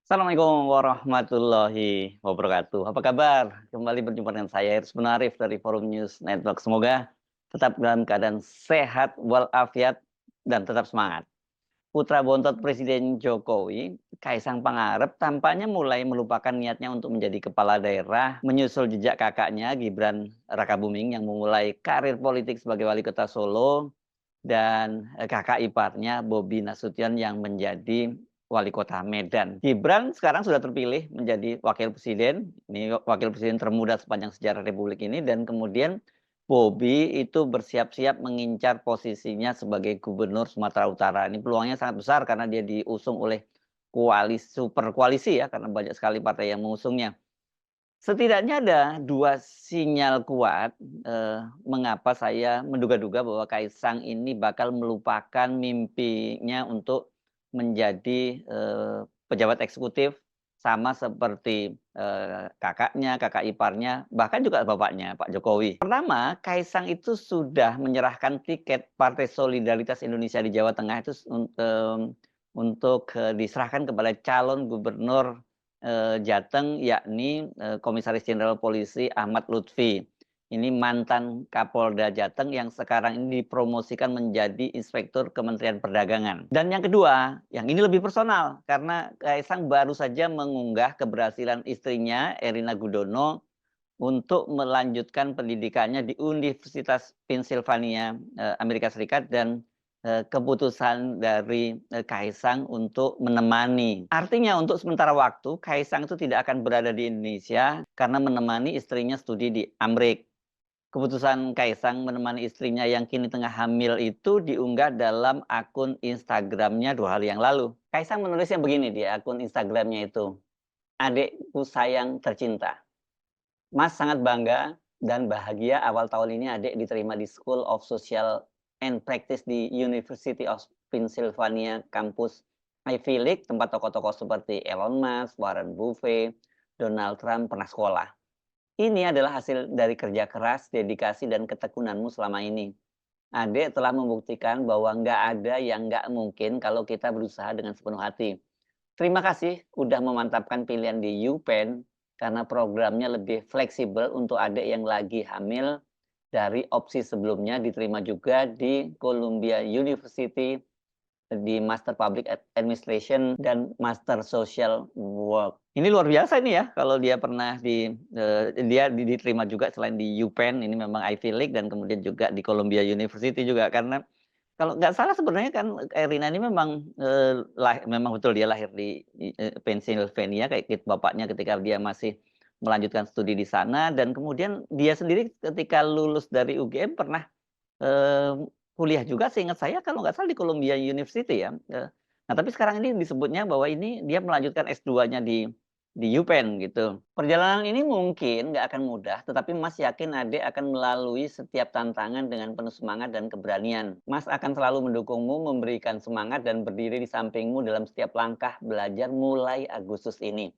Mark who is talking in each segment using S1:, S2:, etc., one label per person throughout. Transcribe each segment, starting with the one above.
S1: Assalamualaikum warahmatullahi wabarakatuh. Apa kabar? Kembali berjumpa dengan saya Irsman Arif dari Forum News Network. Semoga tetap dalam keadaan sehat walafiat dan tetap semangat. Putra bontot Presiden Jokowi, Kaisang Pangarep tampaknya mulai melupakan niatnya untuk menjadi kepala daerah, menyusul jejak kakaknya Gibran Rakabuming yang memulai karir politik sebagai wali kota Solo dan kakak iparnya Bobi Nasution yang menjadi wali kota Medan. Gibran sekarang sudah terpilih menjadi wakil presiden, ini wakil presiden termuda sepanjang sejarah Republik ini, dan kemudian Bobi itu bersiap-siap mengincar posisinya sebagai gubernur Sumatera Utara. Ini peluangnya sangat besar karena dia diusung oleh super koalisi ya, karena banyak sekali partai yang mengusungnya. Setidaknya ada dua sinyal kuat, mengapa saya menduga-duga bahwa Kaisang ini bakal melupakan mimpinya untuk menjadi, pejabat eksekutif sama seperti, kakaknya, kakak iparnya, bahkan juga bapaknya, Pak Jokowi. Pertama, Kaisang itu sudah menyerahkan tiket Partai Solidaritas Indonesia di Jawa Tengah itu untuk, diserahkan kepada calon gubernur Jateng, yakni, Komisaris Jenderal Polisi Ahmad Lutfi. Ini mantan Kapolda Jateng yang sekarang ini dipromosikan menjadi Inspektur Kementerian Perdagangan. Dan yang kedua, yang ini lebih personal, karena Kaisang baru saja mengunggah keberhasilan istrinya Erina Gudono untuk melanjutkan pendidikannya di Universitas Pennsylvania, Amerika Serikat, dan keputusan dari Kaisang untuk menemani. Artinya untuk sementara waktu Kaisang itu tidak akan berada di Indonesia karena menemani istrinya studi di Amrik. Keputusan Kaisang menemani istrinya yang kini tengah hamil itu diunggah dalam akun Instagramnya 2 hari yang lalu. Kaisang menulisnya begini di akun Instagramnya itu, "Adikku sayang tercinta. Mas sangat bangga dan bahagia awal tahun ini adik diterima di School of Social and Practice di University of Pennsylvania kampus Ivy League, tempat tokoh-tokoh seperti Elon Musk, Warren Buffett, Donald Trump pernah sekolah. Ini adalah hasil dari kerja keras, dedikasi, dan ketekunanmu selama ini. Adik telah membuktikan bahwa nggak ada yang nggak mungkin kalau kita berusaha dengan sepenuh hati. Terima kasih udah memantapkan pilihan di UPenn karena programnya lebih fleksibel untuk adik yang lagi hamil dari opsi sebelumnya diterima juga di Columbia University di Master Public Administration dan Master Social Work." Ini luar biasa ini ya, kalau dia pernah diterima juga selain di UPenn, ini memang Ivy League, dan kemudian juga di Columbia University juga, karena kalau nggak salah sebenarnya kan Erina ini memang, memang betul dia lahir di Pennsylvania kayak bapaknya ketika dia masih melanjutkan studi di sana, dan kemudian dia sendiri ketika lulus dari UGM pernah, kuliah juga seingat saya kalau nggak salah di Columbia University ya, nah tapi sekarang ini disebutnya bahwa ini dia melanjutkan S2-nya di UPenn gitu. Perjalanan ini mungkin nggak akan mudah, tetapi Mas yakin adik akan melalui setiap tantangan dengan penuh semangat dan keberanian. Mas akan selalu mendukungmu, memberikan semangat, dan berdiri di sampingmu dalam setiap langkah belajar mulai Agustus ini.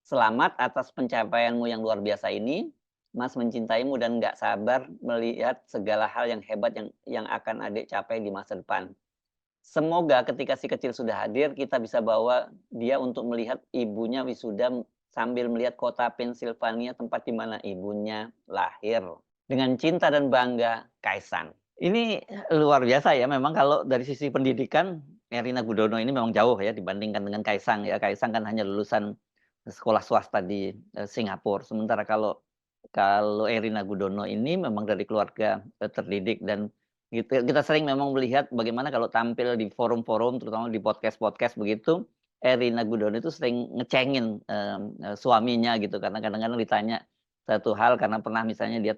S1: Selamat atas pencapaianmu yang luar biasa ini. Mas mencintaimu dan nggak sabar melihat segala hal yang hebat yang akan adik capai di masa depan. Semoga ketika si kecil sudah hadir, kita bisa bawa dia untuk melihat ibunya wisuda sambil melihat kota Pennsylvania, tempat di mana ibunya lahir. Dengan cinta dan bangga, Kaisang. Ini luar biasa ya, memang kalau dari sisi pendidikan, Erina Gudono ini memang jauh ya dibandingkan dengan Kaisang ya. Kaisang kan hanya lulusan sekolah swasta di Singapura. Sementara kalau kalau Erina Gudono ini memang dari keluarga terdidik, dan kita sering memang melihat bagaimana kalau tampil di forum-forum, terutama di podcast-podcast begitu, Erina Gudono itu sering ngecengin, suaminya gitu, karena kadang-kadang ditanya satu hal karena pernah misalnya dia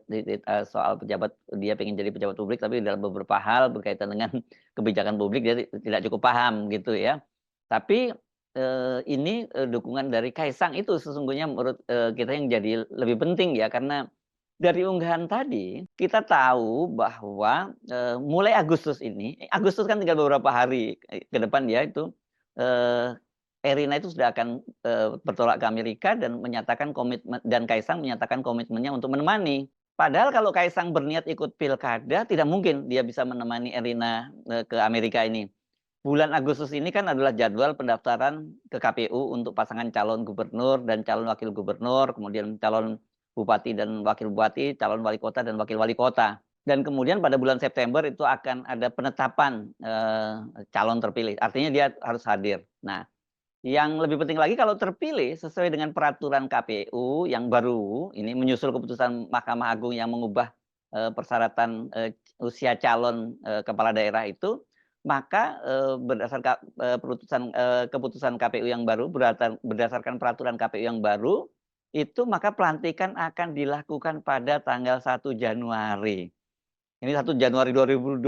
S1: soal pejabat, dia pengen jadi pejabat publik, tapi dalam beberapa hal berkaitan dengan kebijakan publik dia tidak cukup paham gitu ya. Tapi, ini, dukungan dari Kaisang itu sesungguhnya menurut, kita yang jadi lebih penting ya, karena dari unggahan tadi, kita tahu bahwa, mulai Agustus ini, Agustus kan tinggal beberapa hari ke depan ya itu, eee, Erina itu sudah akan, bertolak ke Amerika dan menyatakan komitmen, dan Kaisang menyatakan komitmennya untuk menemani. Padahal kalau Kaisang berniat ikut pilkada, tidak mungkin dia bisa menemani Erina, ke Amerika ini. bulan Agustus ini kan adalah jadwal pendaftaran ke KPU untuk pasangan calon gubernur dan calon wakil gubernur, kemudian calon bupati dan wakil bupati, calon wali kota dan wakil wali kota. Dan kemudian pada bulan September itu akan ada penetapan calon terpilih. Artinya dia harus hadir. Nah, yang lebih penting lagi kalau terpilih sesuai dengan peraturan KPU yang baru, ini menyusul keputusan Mahkamah Agung yang mengubah persyaratan usia calon kepala daerah itu, maka berdasarkan keputusan KPU yang baru, berdasarkan peraturan KPU yang baru, itu maka pelantikan akan dilakukan pada tanggal 1 Januari. Ini 1 Januari 2025.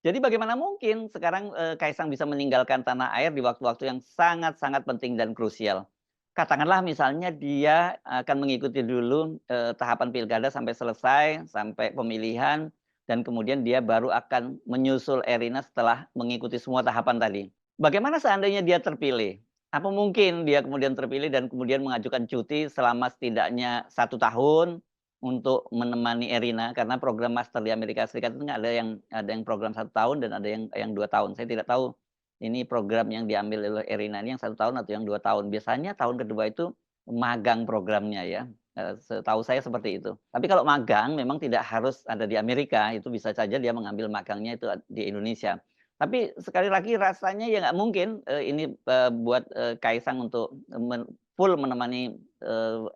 S1: Jadi bagaimana mungkin sekarang Kaisang bisa meninggalkan tanah air di waktu-waktu yang sangat-sangat penting dan krusial. Katakanlah misalnya dia akan mengikuti dulu tahapan pilkada sampai selesai, sampai pemilihan, dan kemudian dia baru akan menyusul Erina setelah mengikuti semua tahapan tadi. Bagaimana seandainya dia terpilih? Apa mungkin dia kemudian terpilih dan kemudian mengajukan cuti selama setidaknya 1 tahun untuk menemani Erina, karena program master di Amerika Serikat itu ada yang program 1 tahun dan ada yang 2 tahun. Saya tidak tahu ini program yang diambil oleh Erina ini yang 1 tahun atau yang 2 tahun. Biasanya tahun kedua itu magang programnya ya. Setahu saya seperti itu. Tapi kalau magang memang tidak harus ada di Amerika, itu bisa saja dia mengambil magangnya itu di Indonesia. Tapi sekali lagi rasanya ya nggak mungkin ini buat Kaisang untuk full menemani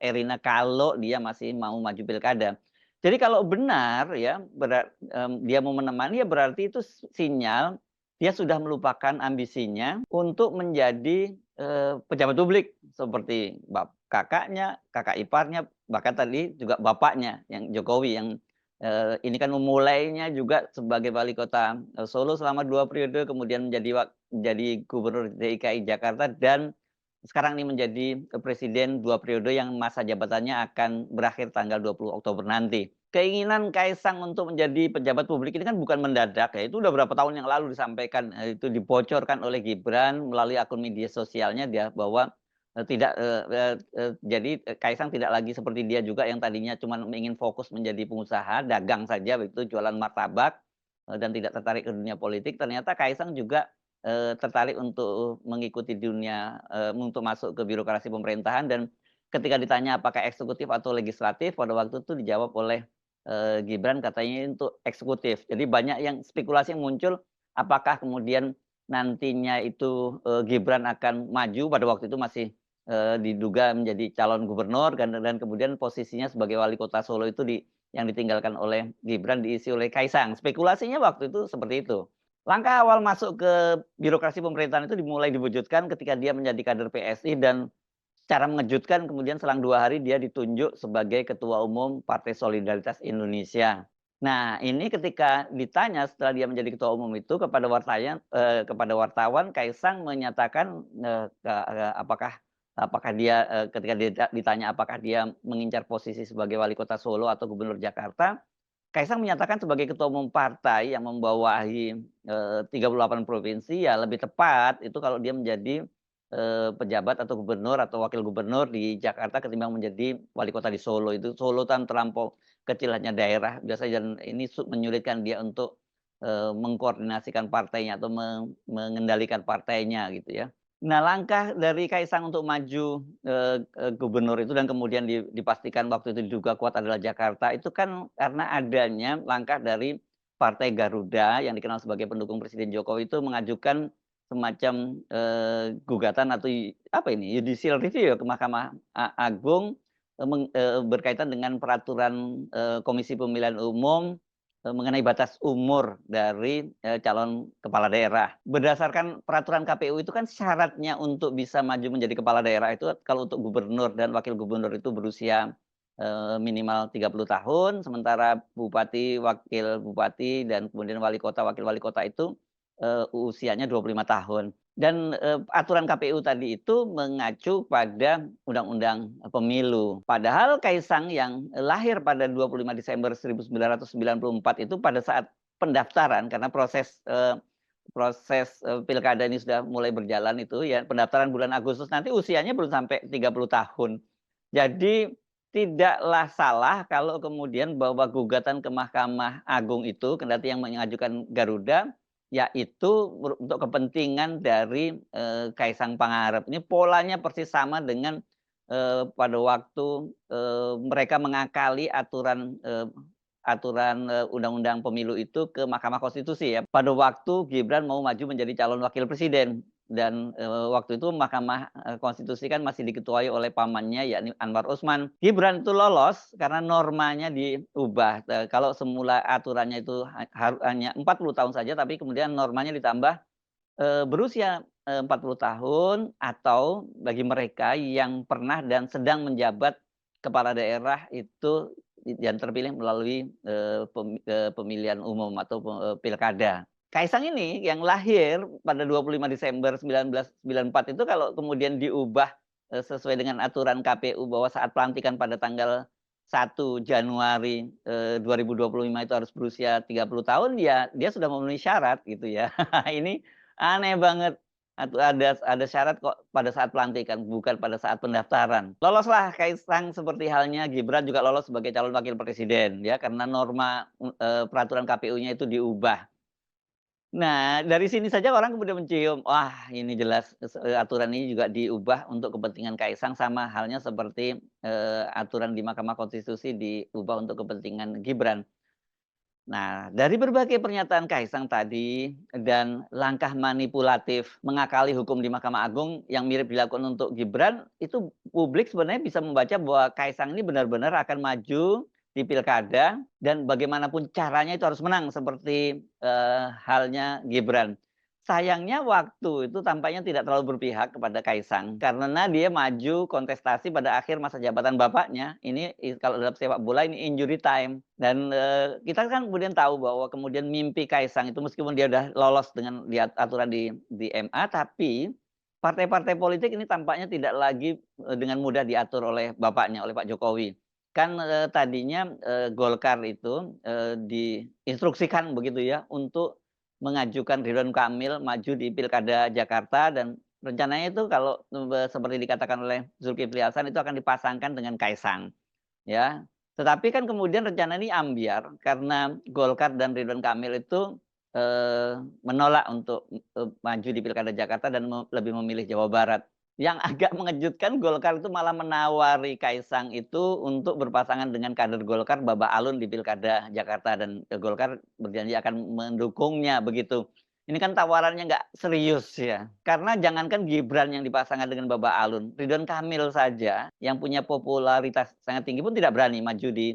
S1: Erina kalau dia masih mau maju pilkada. Jadi kalau benar ya dia mau menemani ya berarti itu sinyal dia sudah melupakan ambisinya untuk menjadi pejabat publik seperti kakaknya, kakak iparnya, bahkan tadi juga bapaknya yang Jokowi yang ini kan memulainya juga sebagai wali kota Solo selama 2 periode, kemudian menjadi gubernur DKI Jakarta dan sekarang ini menjadi presiden 2 periode yang masa jabatannya akan berakhir tanggal 20 Oktober nanti. Keinginan Kaisang untuk menjadi pejabat publik ini kan bukan mendadak ya, itu udah berapa tahun yang lalu disampaikan, itu dibocorkan oleh Gibran melalui akun media sosialnya dia bahwa tidak jadi Kaisang tidak lagi seperti dia juga yang tadinya cuma ingin fokus menjadi pengusaha, dagang saja begitu, jualan martabak dan tidak tertarik ke dunia politik. Ternyata Kaisang juga tertarik untuk mengikuti dunia untuk masuk ke birokrasi pemerintahan dan ketika ditanya apakah eksekutif atau legislatif pada waktu itu dijawab oleh Gibran katanya untuk eksekutif. Jadi banyak yang spekulasi yang muncul apakah kemudian nantinya itu Gibran akan maju pada waktu itu masih diduga menjadi calon gubernur dan kemudian posisinya sebagai wali kota Solo itu yang ditinggalkan oleh Gibran diisi oleh Kaisang. Spekulasinya waktu itu seperti itu. Langkah awal masuk ke birokrasi pemerintahan itu dimulai diwujudkan ketika dia menjadi kader PSI dan secara mengejutkan kemudian selang 2 hari dia ditunjuk sebagai Ketua Umum Partai Solidaritas Indonesia. Nah ini ketika ditanya setelah dia menjadi Ketua Umum itu kepada wartawan Kaisang menyatakan apakah dia ketika ditanya apakah dia mengincar posisi sebagai Wali Kota Solo atau Gubernur Jakarta, Kaisang menyatakan sebagai ketua umum partai yang membawahi 38 provinsi ya lebih tepat itu kalau dia menjadi pejabat atau gubernur atau wakil gubernur di Jakarta ketimbang menjadi wali kota di Solo. Itu Solo kan terlampau kecil hanya daerah biasa dan ini menyulitkan dia untuk mengkoordinasikan partainya atau mengendalikan partainya gitu ya. Nah, langkah dari Kaisang untuk maju gubernur itu dan kemudian dipastikan waktu itu diduga kuat adalah Jakarta, itu kan karena adanya langkah dari Partai Garuda yang dikenal sebagai pendukung Presiden Jokowi itu mengajukan semacam gugatan atau apa ini judicial review ya ke Mahkamah Agung berkaitan dengan peraturan Komisi Pemilihan Umum mengenai batas umur dari calon kepala daerah. Berdasarkan peraturan KPU itu kan syaratnya untuk bisa maju menjadi kepala daerah itu kalau untuk gubernur dan wakil gubernur itu berusia minimal 30 tahun, sementara bupati, wakil bupati, dan kemudian wali kota, wakil wali kota itu usianya 25 tahun. Dan aturan KPU tadi itu mengacu pada Undang-Undang Pemilu. Padahal Kaisang yang lahir pada 25 Desember 1994 itu pada saat pendaftaran karena proses pilkada ini sudah mulai berjalan itu ya pendaftaran bulan Agustus nanti usianya belum sampai 30 tahun. Jadi tidaklah salah kalau kemudian bahwa gugatan ke Mahkamah Agung itu kendati yang mengajukan Garuda yaitu untuk kepentingan dari, Kaisang Pangarep. Ini polanya persis sama dengan, pada waktu, mereka mengakali aturan, undang-undang pemilu itu ke Mahkamah Konstitusi ya. Pada waktu Gibran mau maju menjadi calon wakil presiden dan, waktu itu Mahkamah, Konstitusi kan masih diketuai oleh pamannya yakni Anwar Usman. Gibran itu lolos karena normanya diubah, kalau semula aturannya itu hanya 40 tahun saja, tapi kemudian normanya ditambah, berusia, 40 tahun atau bagi mereka yang pernah dan sedang menjabat kepala daerah itu yang terpilih melalui, pemilihan umum atau pilkada. Kaisang ini yang lahir pada 25 Desember 1994 itu kalau kemudian diubah, sesuai dengan aturan KPU bahwa saat pelantikan pada tanggal 1 Januari, 2025 itu harus berusia 30 tahun, ya dia sudah memenuhi syarat gitu ya. Ini aneh banget. Ada syarat kok pada saat pelantikan, bukan pada saat pendaftaran. Loloslah Kaisang seperti halnya Gibran juga lolos sebagai calon wakil presiden ya, karena norma, peraturan KPU-nya itu diubah. Nah, dari sini saja orang kemudian mencium, wah ini jelas aturan ini juga diubah untuk kepentingan Kaisang sama halnya seperti, aturan di Mahkamah Konstitusi diubah untuk kepentingan Gibran. Nah, dari berbagai pernyataan Kaisang tadi dan langkah manipulatif mengakali hukum di Mahkamah Agung yang mirip dilakukan untuk Gibran, itu publik sebenarnya bisa membaca bahwa Kaisang ini benar-benar akan maju di pilkada dan bagaimanapun caranya itu harus menang seperti, halnya Gibran. Sayangnya waktu itu tampaknya tidak terlalu berpihak kepada Kaisang, karena dia maju kontestasi pada akhir masa jabatan bapaknya. Ini kalau dalam sepak bola ini injury time dan, kita kan kemudian tahu bahwa kemudian mimpi Kaisang itu meskipun dia udah lolos dengan aturan di MA, tapi partai-partai politik ini tampaknya tidak lagi, dengan mudah diatur oleh bapaknya, oleh Pak Jokowi. Kan, tadinya, Golkar itu, diinstruksikan begitu ya untuk mengajukan Ridwan Kamil maju di Pilkada Jakarta dan rencananya itu kalau, seperti dikatakan oleh Zulkifli Hasan itu akan dipasangkan dengan Kaisang, ya. Tetapi kan kemudian rencana ini ambyar karena Golkar dan Ridwan Kamil itu, menolak untuk, maju di Pilkada Jakarta dan lebih memilih Jawa Barat. Yang agak mengejutkan Golkar itu malah menawari Kaisang itu untuk berpasangan dengan kader Golkar Baba Alun di Pilkada Jakarta dan, Golkar berjanji akan mendukungnya begitu. Ini kan tawarannya nggak serius ya, karena jangankan Gibran yang dipasangkan dengan Baba Alun, Ridwan Kamil saja yang punya popularitas sangat tinggi pun tidak berani maju di,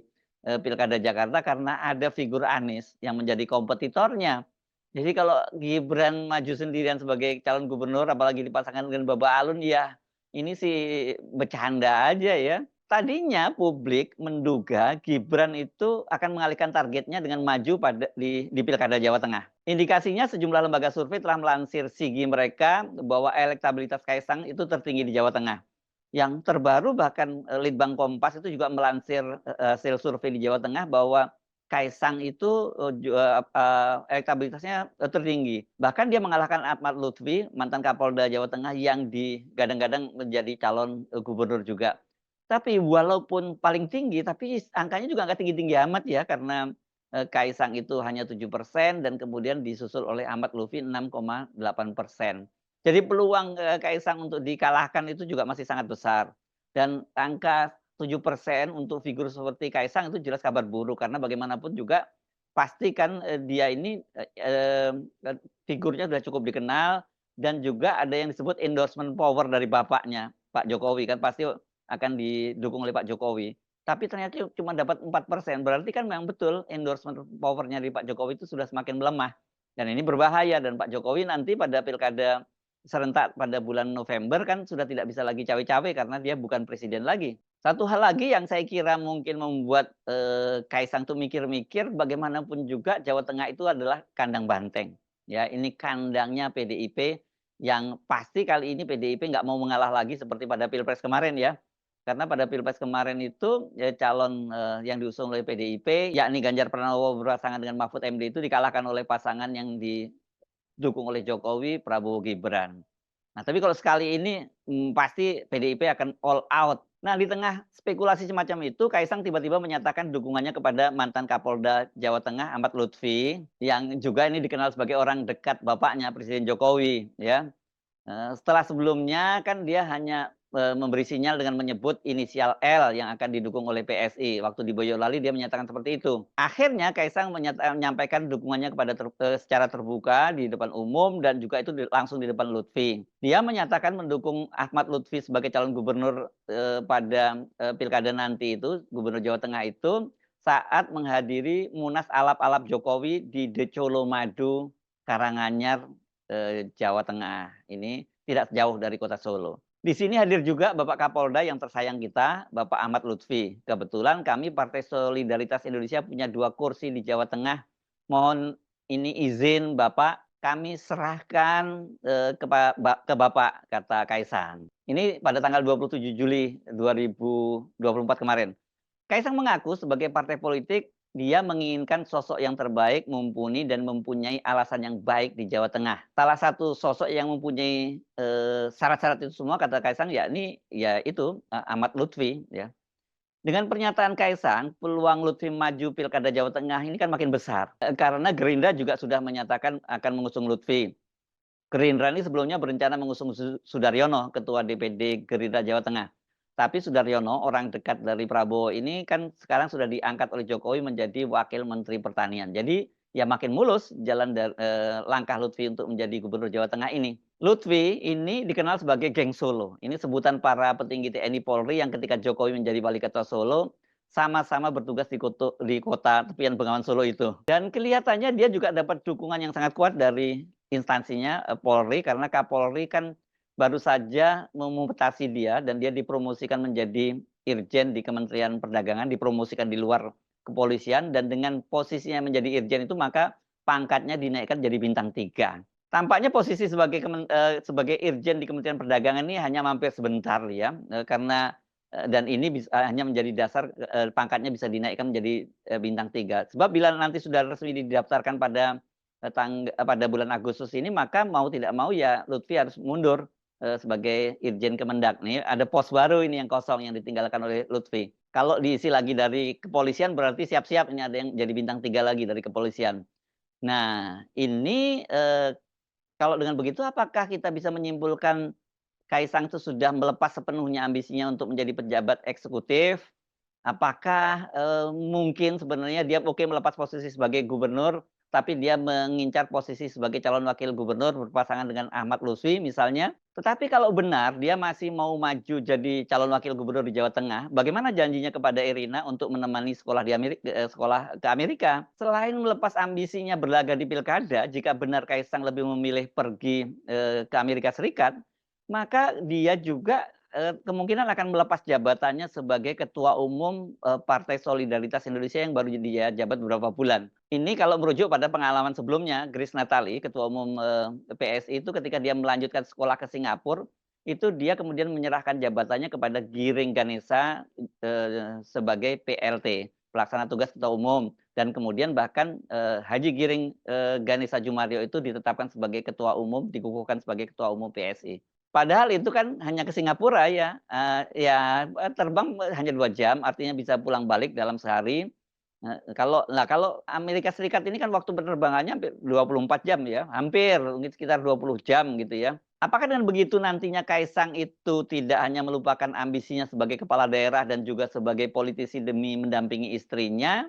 S1: Pilkada Jakarta karena ada figur Anies yang menjadi kompetitornya. Jadi kalau Gibran maju sendirian sebagai calon gubernur apalagi dipasangkan dengan Baba Alun, ya ini sih bercanda aja ya. Tadinya publik menduga Gibran itu akan mengalihkan targetnya dengan maju di Pilkada Jawa Tengah. Indikasinya sejumlah lembaga survei telah melansir sigi mereka bahwa elektabilitas Kaisang itu tertinggi di Jawa Tengah. Yang terbaru bahkan, Litbang Kompas itu juga melansir, hasil survei di Jawa Tengah bahwa Kaisang itu, elektabilitasnya, tertinggi. Bahkan dia mengalahkan Ahmad Lutfi, mantan Kapolda Jawa Tengah yang digadang-gadang menjadi calon, gubernur juga. Tapi walaupun paling tinggi, tapi angkanya juga nggak tinggi-tinggi amat ya, karena, Kaisang itu hanya 7% dan kemudian disusul oleh Ahmad Lutfi 6,8%. Jadi peluang, Kaisang untuk dikalahkan itu juga masih sangat besar. Dan angka 7% untuk figur seperti Kaisang itu jelas kabar buruk, karena bagaimanapun juga pasti kan, dia ini, figurnya sudah cukup dikenal dan juga ada yang disebut endorsement power dari bapaknya, Pak Jokowi kan pasti akan didukung oleh Pak Jokowi. Tapi ternyata cuma dapat 4%, berarti kan memang betul endorsement power-nya dari Pak Jokowi itu sudah semakin melemah. Dan ini berbahaya dan Pak Jokowi nanti pada pilkada serentak pada bulan November kan sudah tidak bisa lagi cawe-cawe karena dia bukan presiden lagi. Satu hal lagi yang saya kira mungkin membuat, Kaisang tuh mikir-mikir bagaimanapun juga Jawa Tengah itu adalah kandang banteng, ya. Ini kandangnya PDIP yang pasti kali ini PDIP nggak mau mengalah lagi seperti pada Pilpres kemarin ya. Karena pada Pilpres kemarin itu, ya calon, yang diusung oleh PDIP yakni Ganjar Pranowo berpasangan dengan Mahfud MD itu dikalahkan oleh pasangan yang dukung oleh Jokowi, Prabowo Gibran. Nah, tapi kalau sekali ini, pasti PDIP akan all out Nah, di tengah spekulasi semacam itu, Kaisang tiba-tiba menyatakan dukungannya kepada mantan Kapolda Jawa Tengah, Ahmad Lutfi, yang juga ini dikenal sebagai orang dekat bapaknya, Presiden Jokowi, ya. Setelah sebelumnya kan dia hanya, memberi sinyal dengan menyebut inisial L yang akan didukung oleh PSI. Waktu di Boyolali dia menyatakan seperti itu. Akhirnya Kaisang menyampaikan dukungannya secara terbuka di depan umum dan juga itu langsung di depan Lutfi. Dia menyatakan mendukung Ahmad Lutfi sebagai calon gubernur, pada, pilkada nanti itu, gubernur Jawa Tengah itu, saat menghadiri Munas Alap-Alap Jokowi di Decolomadu, Karanganyar, Jawa Tengah. Ini tidak jauh dari kota Solo. Di sini hadir juga Bapak Kapolda yang tersayang kita, Bapak Ahmad Lutfi. Kebetulan kami Partai Solidaritas Indonesia punya 2 kursi di Jawa Tengah. Mohon ini izin Bapak, kami serahkan, ke Bapak, kata Kaisang. Ini pada tanggal 27 Juli 2024 kemarin. Kaisang mengaku sebagai partai politik, dia menginginkan sosok yang terbaik, mumpuni, dan mempunyai alasan yang baik di Jawa Tengah. Salah satu sosok yang mempunyai syarat-syarat itu semua, kata Kaisang, yakni ya itu Ahmad Lutfi. Ya. Dengan pernyataan Kaisang, peluang Lutfi maju pilkada Jawa Tengah ini kan makin besar. Karena Gerindra juga sudah menyatakan akan mengusung Lutfi. Gerindra ini sebelumnya berencana mengusung Sudaryono, Ketua DPD Gerindra Jawa Tengah. Tapi Sudaryono, orang dekat dari Prabowo ini kan sekarang sudah diangkat oleh Jokowi menjadi Wakil Menteri Pertanian. Jadi ya makin mulus jalan langkah Lutfi untuk menjadi Gubernur Jawa Tengah ini. Lutfi ini dikenal sebagai geng Solo. Ini sebutan para petinggi TNI Polri yang ketika Jokowi menjadi Wali Kota Solo, sama-sama bertugas di kota tepian Bengawan Solo itu. Dan kelihatannya dia juga dapat dukungan yang sangat kuat dari instansinya, Polri, karena Kapolri kan baru saja memutasi dia dan dia dipromosikan menjadi Irjen di Kementerian Perdagangan, dipromosikan di luar kepolisian, dan dengan posisinya menjadi Irjen itu maka pangkatnya dinaikkan jadi bintang 3. Tampaknya posisi sebagai Irjen di Kementerian Perdagangan ini hanya mampir sebentar ya, karena dan ini hanya menjadi dasar pangkatnya bisa dinaikkan menjadi bintang 3. Sebab bila nanti sudah resmi didaftarkan pada pada bulan Agustus ini, maka mau tidak mau ya Lutfi harus mundur sebagai Irjen Kemendak. Nih ada pos baru ini yang kosong yang ditinggalkan oleh Lutfi. Kalau diisi lagi dari kepolisian berarti siap-siap ini ada yang jadi bintang 3 lagi dari kepolisian. Nah, ini kalau dengan begitu apakah kita bisa menyimpulkan Kaisang itu sudah melepas sepenuhnya ambisinya untuk menjadi pejabat eksekutif? Apakah, mungkin sebenarnya dia oke melepas posisi sebagai gubernur, tapi dia mengincar posisi sebagai calon wakil gubernur berpasangan dengan Ahmad Lutfi misalnya. Tetapi kalau benar dia masih mau maju jadi calon wakil gubernur di Jawa Tengah, bagaimana janjinya kepada Irina untuk menemani sekolah sekolah ke Amerika? Selain melepas ambisinya berlaga di pilkada, jika benar Kaisang lebih memilih pergi, ke Amerika Serikat, maka dia juga kemungkinan akan melepas jabatannya sebagai Ketua Umum, Partai Solidaritas Indonesia yang baru dia jabat beberapa bulan. Ini kalau merujuk pada pengalaman sebelumnya, Grace Natali, Ketua Umum, PSI itu ketika dia melanjutkan sekolah ke Singapura, itu dia kemudian menyerahkan jabatannya kepada Giring Ganesa, sebagai PLT, Pelaksana Tugas Ketua Umum. Dan kemudian bahkan, Haji Giring, Ganesa Jumario itu ditetapkan sebagai Ketua Umum, dikukuhkan sebagai Ketua Umum PSI. Padahal itu kan hanya ke Singapura ya, terbang hanya 2 jam, artinya bisa pulang balik dalam sehari. Kalau Amerika Serikat ini kan waktu penerbangannya hampir 24 jam ya, hampir mungkin sekitar 20 jam gitu ya. Apakah dengan begitu nantinya Kaisang itu tidak hanya melupakan ambisinya sebagai kepala daerah dan juga sebagai politisi demi mendampingi istrinya?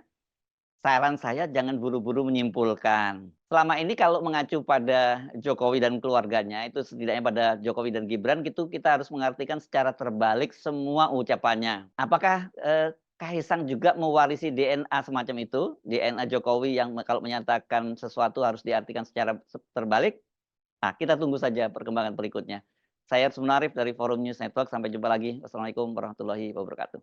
S1: Saran saya jangan buru-buru menyimpulkan. Selama ini kalau mengacu pada Jokowi dan keluarganya, itu setidaknya pada Jokowi dan Gibran, gitu kita harus mengartikan secara terbalik semua ucapannya. Apakah Kaisang juga mewarisi DNA semacam itu, DNA Jokowi yang kalau menyatakan sesuatu harus diartikan secara terbalik? Nah, kita tunggu saja perkembangan berikutnya. Saya Arsy Munarif dari Forum News Network. Sampai jumpa lagi. Wassalamualaikum warahmatullahi wabarakatuh.